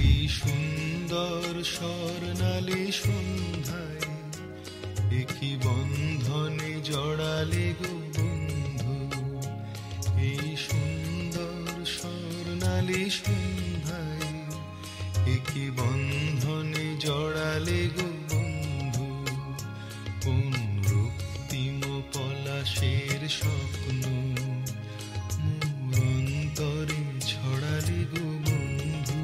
এই সুন্দর স্বর্ণালী সন্ধ্যায় একই বন্ধনে জড়ালে গো বন্ধু। এই সুন্দর স্বর্ণালী সন্ধ্যায় একই বন্ধনে জড়ালে গো বন্ধু। কোন রক্তিম পলাশের স্বপ্ন মোর অন্তরে ছড়ালে গো বন্ধু।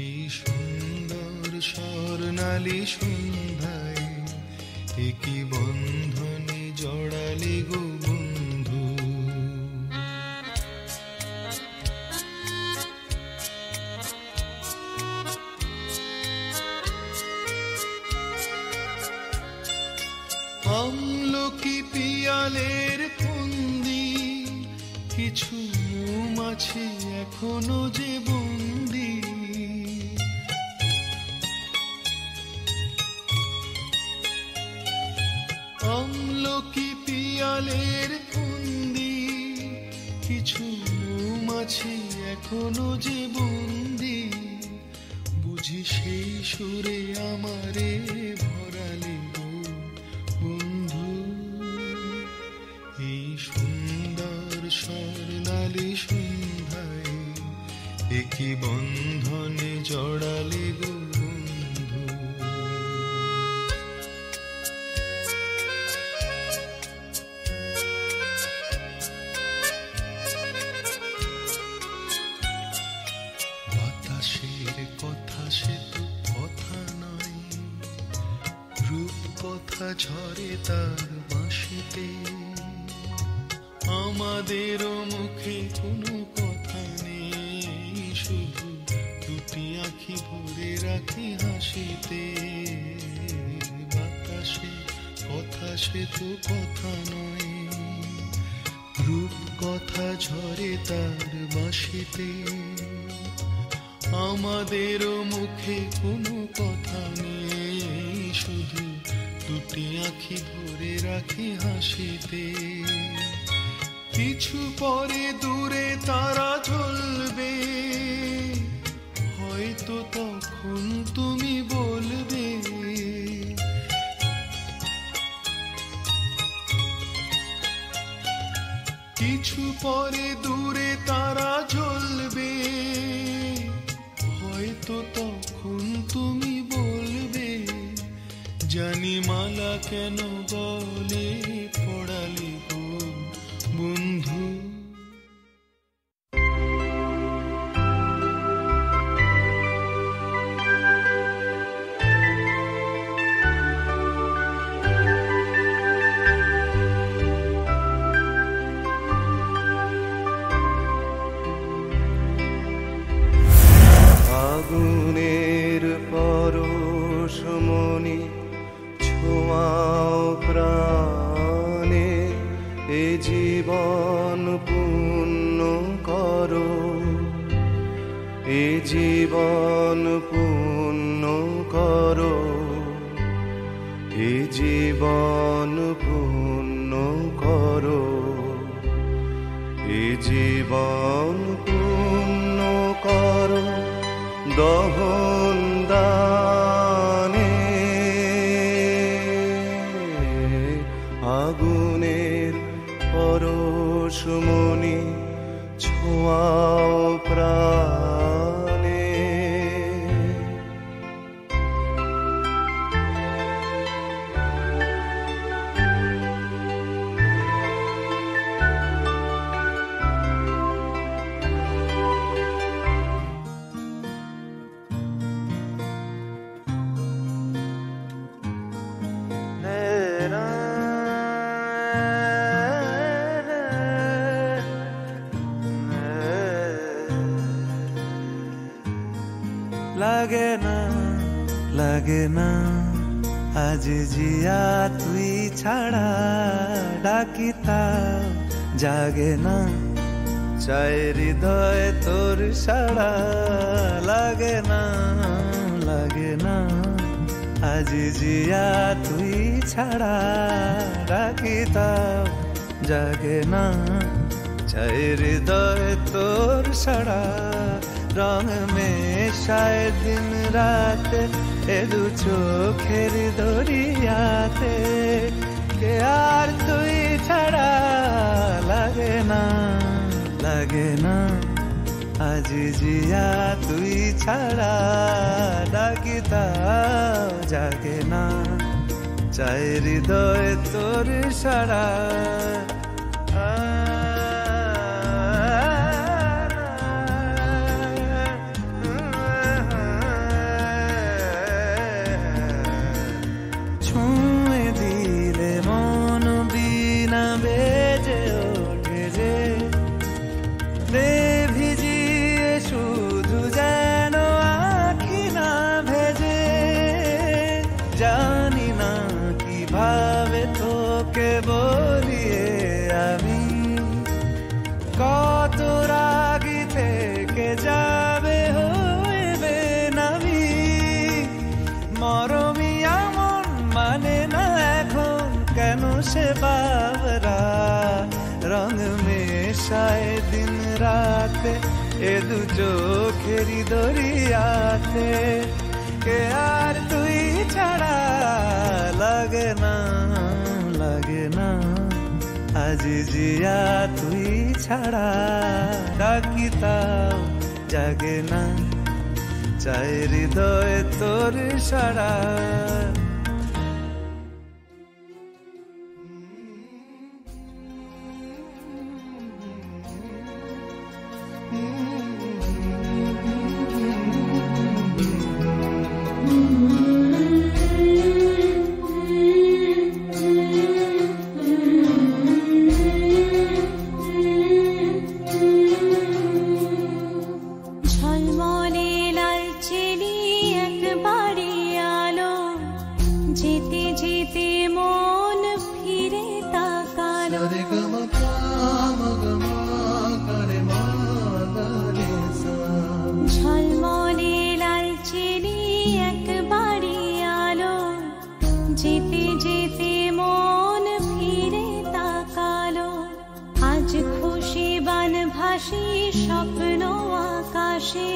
এই সুন্দর স্বর্ণালী সন্ধ্যায় একই বন্ধনে জড়ালে গো বন্ধু। আমলকি পিয়ালের ফন্দি কিছু মৌমাছি এখনো যে বন্দি। আমলকি পিয়ালের ফন্দি কিছু মৌমাছি এখনো যে বন্দি। বুঝি সেই সুরে আমারে ভরালে গো বন্ধু। এই সুন্দর স্বর্ণালী সন্ধ্যায় একই বন্ধনে জড়ালে গো বন্ধু। বাতাসের কথা সে তো কথা নয়, রূপ কথা ঝরে তার বাঁশিতে। আমাদেরও মুখে কোনো কথা নেই, শুধু দুটি আঁখি ভরে রাখি হাসিতে। বাতাসে কথা সে তো কথা নয়, রূপ কথা ঝরে তার বাঁশিতে। আমাদেরও মুখে কোনো কথা নেই, শুধু দুটি আঁখি ভরে রাখি হাসিতে। কিছু পরে দূরে তারা জ্বলবে, হয়তো তখন তুমি বলবে কিছু পরে দূরে তারা জ্বলবে, হয়তো তখন তুমি বলবে জানি মালা কেন গলে পড়ালে গো বন্ধু। আগুনের পরশমণি ছোঁয়াও প্রাণে, এ জীবন পূর্ণ করো, এ জীবন পূর্ণ করো, এ জীবন পূর্ণ করো, এ জীবন পূর্ণ করো। দহন দানে আগুনের পরশমণি ছোঁয়াও প্রাণে। লাগে না লাগে না আজ জিয়া তুই ছাড়া, ডাকিতা জাগে না চায় হৃদয় তোর সাড়া। লাগে না লাগে না আজ জিয়া তুই ছাড়া, ডাকিতা জাগে না চায় হৃদয় তোর সাড়া। রং মেশায় দিন রাতে এ দু চোখের দরিয়াতে কে আর তুই ছাড়া লাগে না আজ জিয়া তুই ছাড়া ডাকি তাও জাগে না চাই হৃদয় তোর সারা ছুঁয়ে দিলে মন বিনা বেজে ওঠে যে ভিজিয়ে শুধু যেন আখি না ভেজে জানি না কিভাবে তোকে বলিয়ে আমি কত রাগি থেকে যাবে হইবে নামি মরমি আমন মানে না এখন কেন সে বাবরা রং মেশায় দিন রাতে এ দু চোখেরি দরিয়াতে কে আর তুই ছাড়া লাগে না আজ জিয়া তুই ছাড়া ডাকি তাও জাগে না চাই হৃদয় তোর সারা স্বপ্ন আকাশে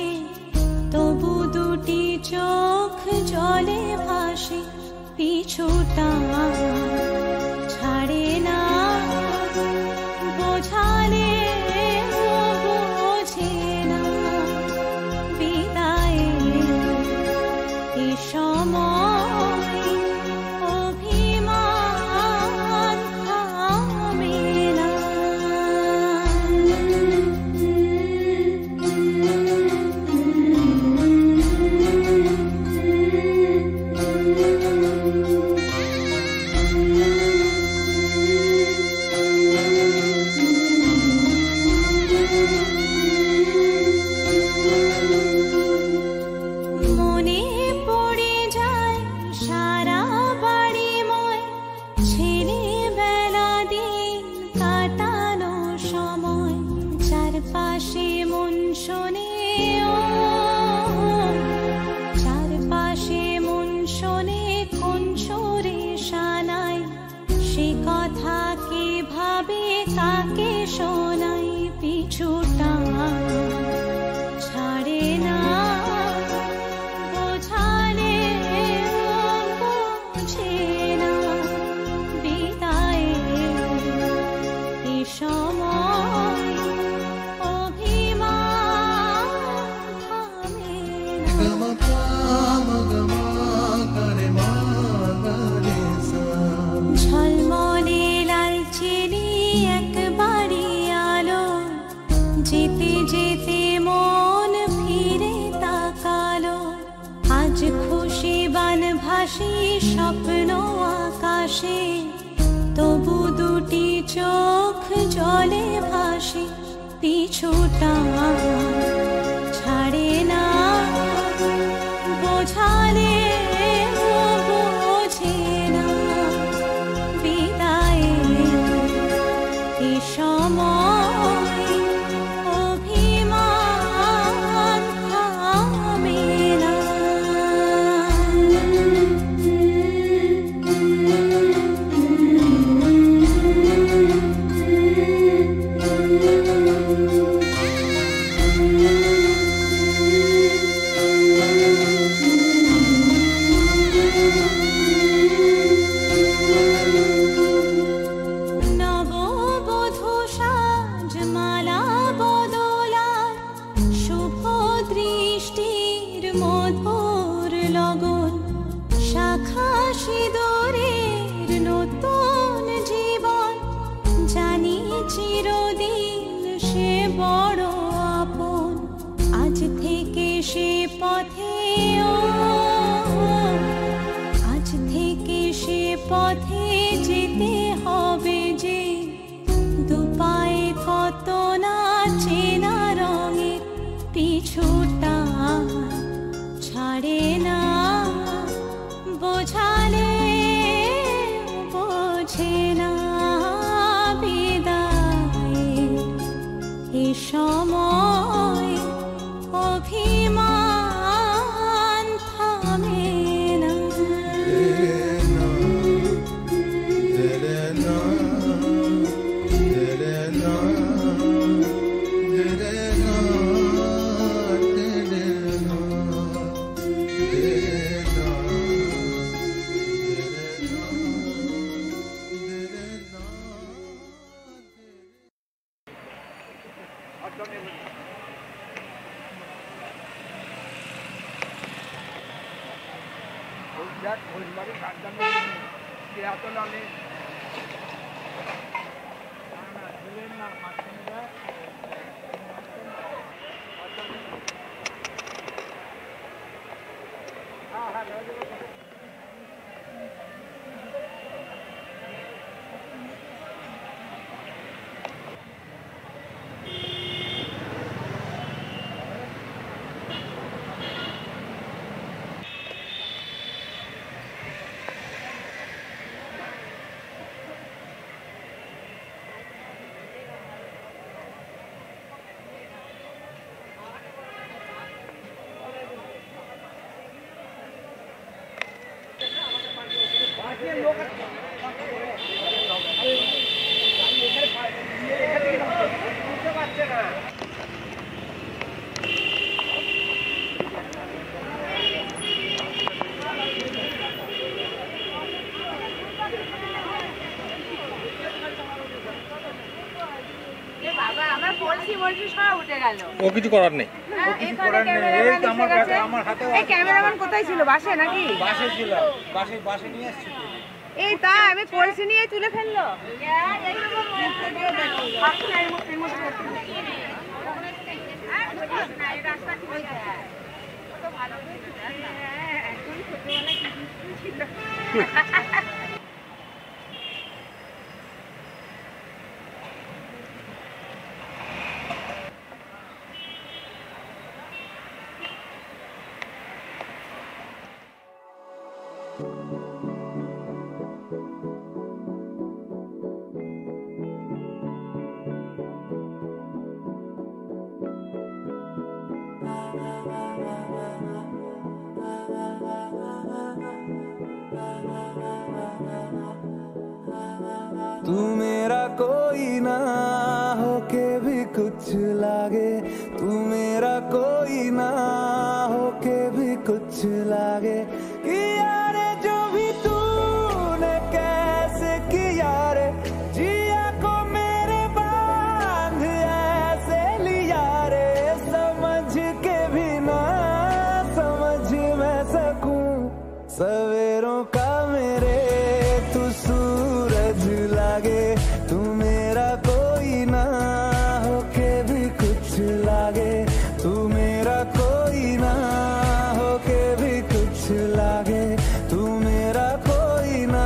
তবু দুটি চোখ জলে ভাসে পিছুটা ছাড়ে না বোঝালে বোঝে না বিদায়ে এ সময় অভিমান থামে না কাকে শোনাই পিছুটা ছাড়ে না বোঝালে বুঝে না বিদায়ে এ সময় অভিমান থামে না ঝলমলে লাল চিনি একবারই আলো যেতে যেতে মন ফিরে তাকালো আজ খুশি বান ভাসি স্বপ্ন আকাশে তবু দুটি চোখ জলে ভাসে পিছুটা ছাড়ে না বোঝালে বোঝে না বিদায়ে এ সময় অভিমান থামে না সে পথে আজ থেকে সে পথে যেতে হবে যে দুপায়ে কত না চেনা রঙের পিছুটা ছাড়ে না বোঝালে বোঝে না বিদায়ের এ সময় অভিমান থামে না ও কিছু করার নেই। ক্যামেরাম্যান কোথায় ছিল? বাসে নাকি? বাসে ছিল, বাসে নিয়ে আসছি। এই তাই আমি কলসি নিয়ে তুলে ফেললো। तू मेरा कोई ना होके भी कुछ लागे, तू मेरा कोई ना होके भी कुछ लागे। किया रे जो भी तूने कैसे किया रे, जिया को मेरे बांध ऐसे लिया रे। समझ के भी ना समझ मैं सकूं सवेरों का मेरे तू सूरज लागे। तू मेरा कोई ना होके भी कुछ लागे, तू मेरा कोई ना होके भी कुछ लागे, तू मेरा कोई ना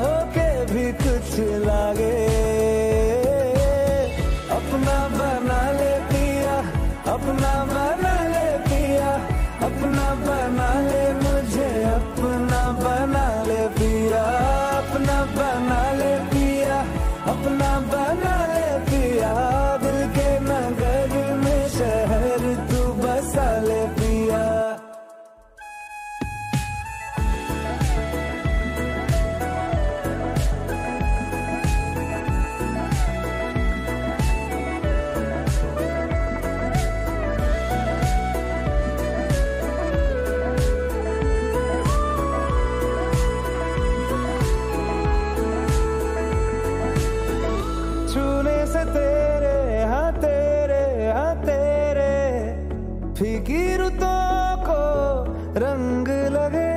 होके भी कुछ लागे। अपना बना ले पिया, अपना बना ले पिया, अपना बना ले मुझे, अपना बना ले पिया, अपना बना ले पिया, अपना बना ले पिया। दिल के नगर में शहर तू बसा ले पिया। छूने से तेरे हाँ तेरे फीकी रुतों को रंग लगे।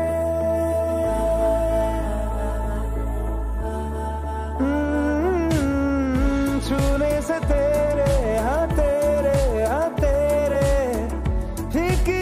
छूने से तेरे हाँ तेरे फीकी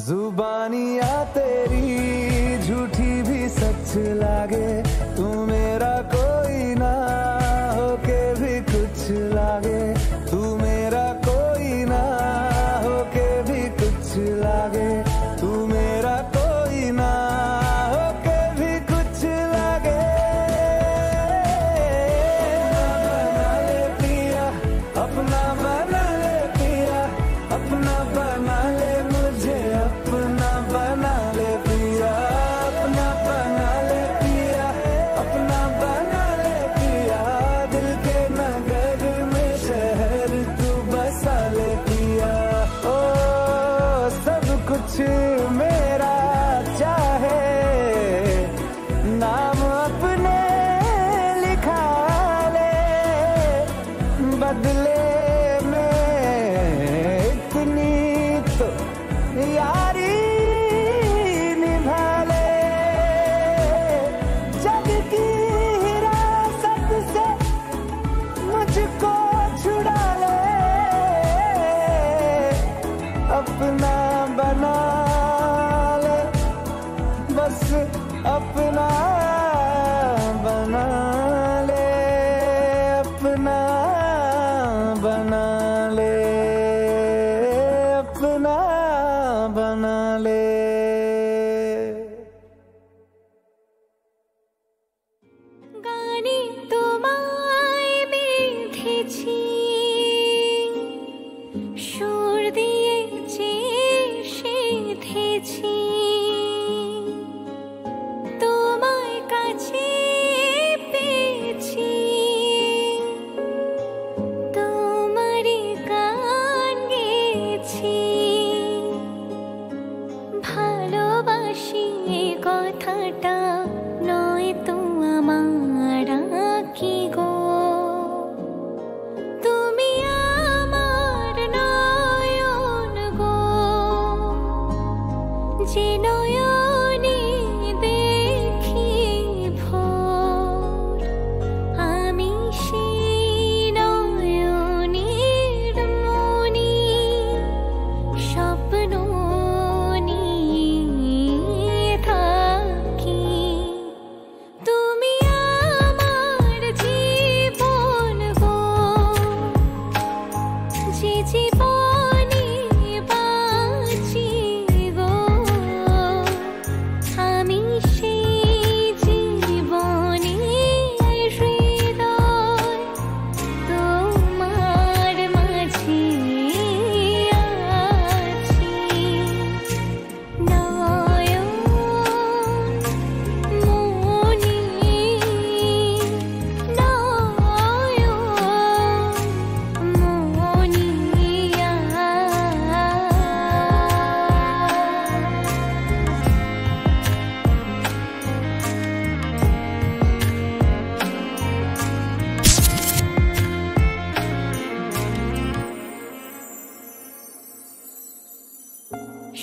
जुबानियाँ तेरी झूठी भी सच लागे, तू मेरा कोई ना होके भी कुछ लागे, तू मेरा कोई ना होके भी कुछ लागे, तू मेरा कोई ना होके भी कुछ लागे। बना ले पिया, अपना बना ले पिया, अपना बना ले मुझे, अपना बना ले पिया, अपना बना ले पिया, अपना बना ले पिया, दिल के नगर में शहर तू बसा ले पिया। ओ सब कुछ मेरा चाहे, नाम अपने लिखा ले, बदले में इतनी तो यारी निभा ले, जग की हिरासत से मुझको छुड़ा ले, अपना बना ले, बस अपना बना ले, अपना बना ले, अपना बना ले। গানে তোমায় বেঁধেছি, সুর দিয়েছি সেধেছি, তোমায় কাছে পেয়েছি, তোমারই গান গেয়েছি, ভালোবাসি এ কথাটা নয় তো আমার কি গো, তুমি আমার নয়ন গো, যে নয়নে দেখি ভোর, আমি সেই নয়নের মনি, স্বপ্ন নিয়ে থাকি, তুমি আমার জীবন গো, যে জীবনে বাঁচি গো, আমি সেই জীবনে হৃদয় তোমার মাঝে আছি, নয়ন মনি, নয়ন মনিয়া।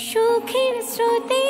সুখের স্রোতে